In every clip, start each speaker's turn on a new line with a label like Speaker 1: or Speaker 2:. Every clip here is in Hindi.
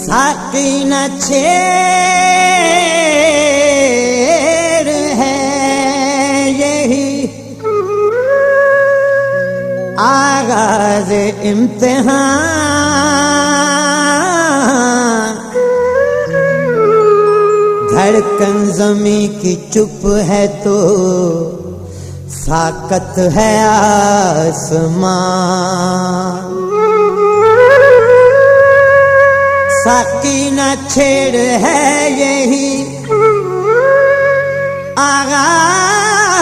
Speaker 1: साकी न छेड़ है यही आगाज इम्तिहान। धड़कन ज़मीं की चुप है तो साकत है आसमान। साकी न छेड़ है यही आगाज़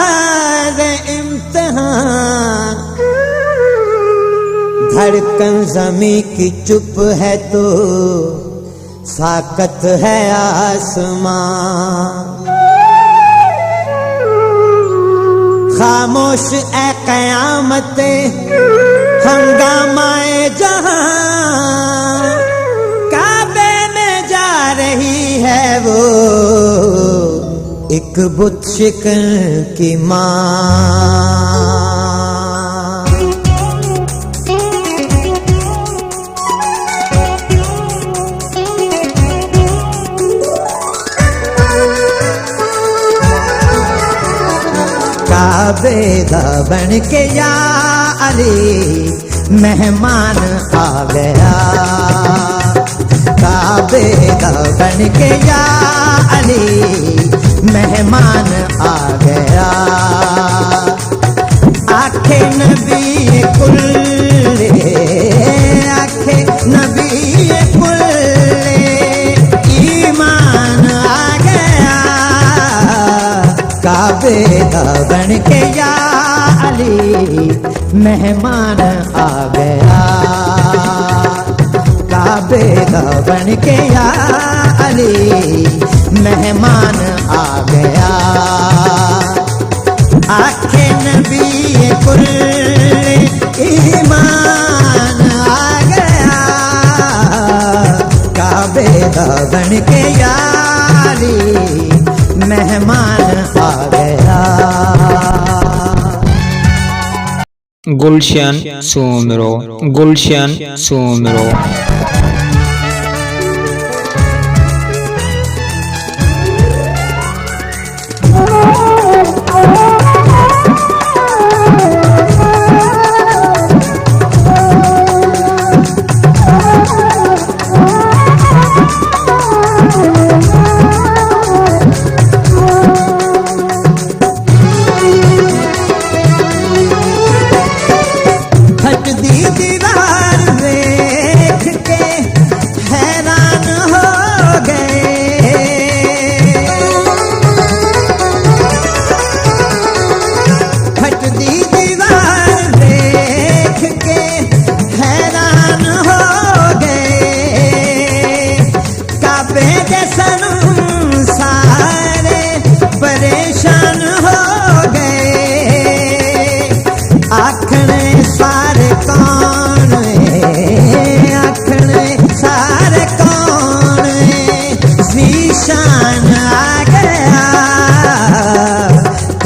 Speaker 1: इम्तिहान। धड़कन ज़मीं की चुप है तो साकत है आसमान। खामोश ए क़यामते हंगामाए जहां। काबे में जा रही है वो एक बुत शिकन की मां। काबेदा बन के या अली मेहमान आ गया। काबेदा बन के या अली मेहमान आ गया। आखे नबी कुल्ले आखे नबी कुल्ले ईमान आ गया। काबेदा बन के या अली मेहमान आ गया। काबेदा बन के या अली मेहमान आ गया। आखे नबी कुल्ले ईमान आ गया। काबेदा बन के या अली मेहमान आ गया।
Speaker 2: गुलशन सुमरो गुलशन सुमरो।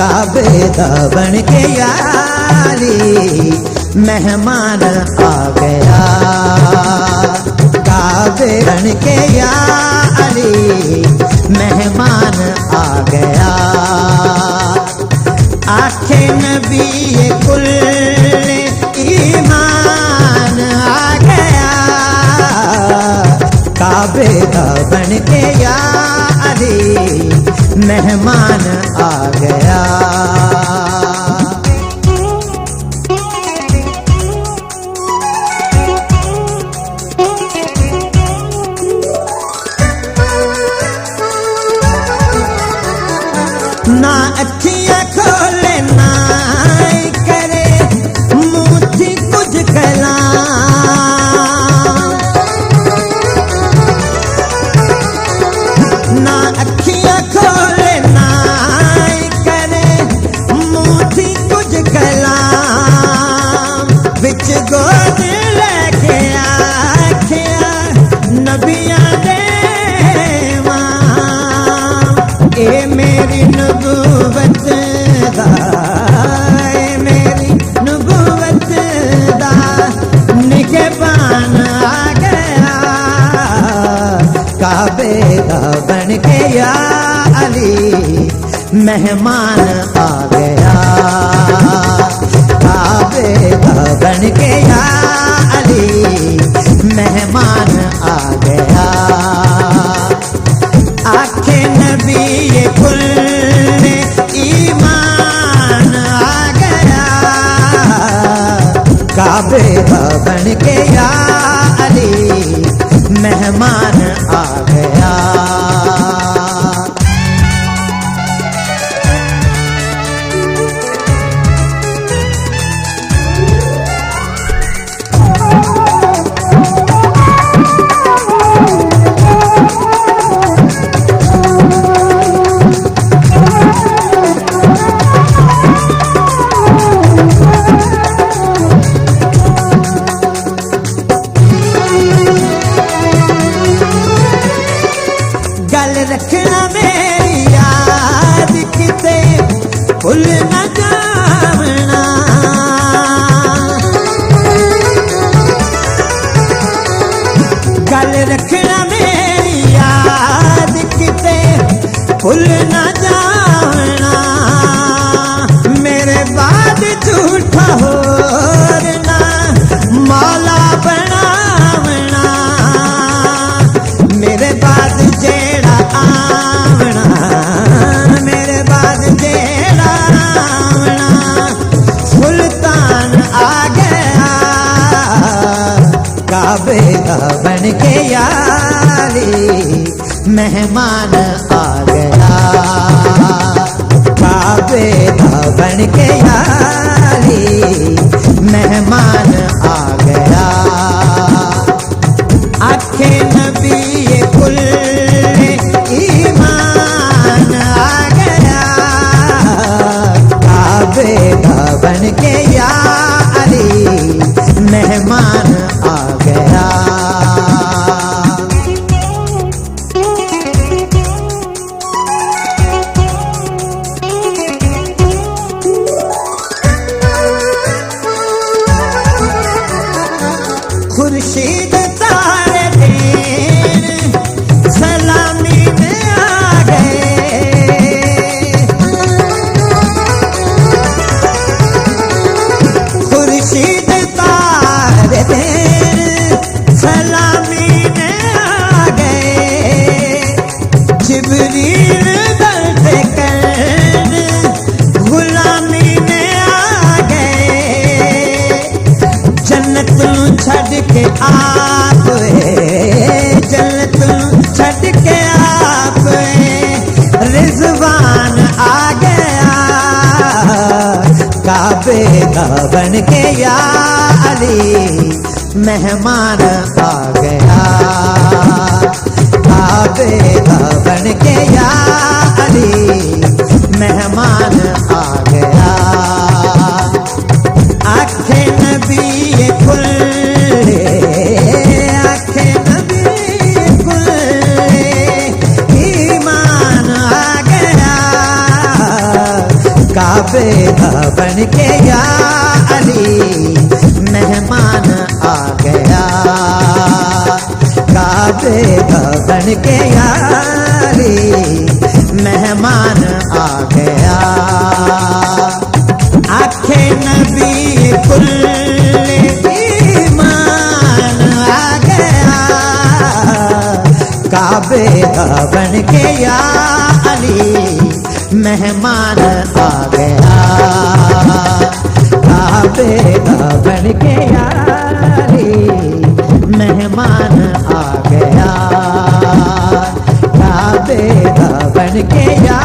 Speaker 1: काबेदा बन के या अली मेहमान आ गया। काबे बन के या अली मेहमान आ गया। आखे नबी कुल्ले ईमान आ गया। काबेदा बन के या अली मेहमान आ गया। ना अखियां खोले ना करे मुँह थी कुछ कलाम। ना अखियां खोले ना करे मुँह थी कुछ कलाम। बिच गोद लेके आखिया नबिया दे ए मेरी नबूवत दा ए मेरी नबूवत दा निगहबान आ गया। के या अली मेहमान आ गया। काबे का बन के या अली मेहमान आ गया। आखे नबी ये कुल ईमान आ गया। काबे का बन के या अली मेहमान आ गया। गल रखना मेरी याद किते भूल न जावना। गल रखना मेरी याद किते भूल न जावना। मेरे बाद झूठा होर ना मौला बनावना। मेरे बाद जेड़ा आवना, मेरे बाद जेड़ा आवना सुल्तान आ गया। काबे का बन के या अली मेहमान आ गया। काबे का बन के या अली मेहमान आ गया। आखे नबी ये कुल ईमान आ गया। काबे का बन के या अली मेहमान आ गया। खुर्शीद तारे दिन सलामी में आ गए। खुर्शीद तारे दिन सलामी में आ गए। जिब्रील दर्द कर गुलामी में आ गए। जन्नत नू छड़ के आप जन्नत नू छड़ के आप रिजवान आ गया। काबे का बन के या अली मेहमान आ गया। काबे का बन के या अली मेहमान आ गया। आखे नबी ये कुल आखे नबी कुल ईमान आ गया। काबे का बन के या अली मेहमान आ गया। काबे का बन के या अली मेहमान आ गया। आखे नबी कुल ईमान आ गया। काबे का बन के या अली मेहमान आ गया। काबे का बन के या अली मेहमान आ गया। काबे का बन के या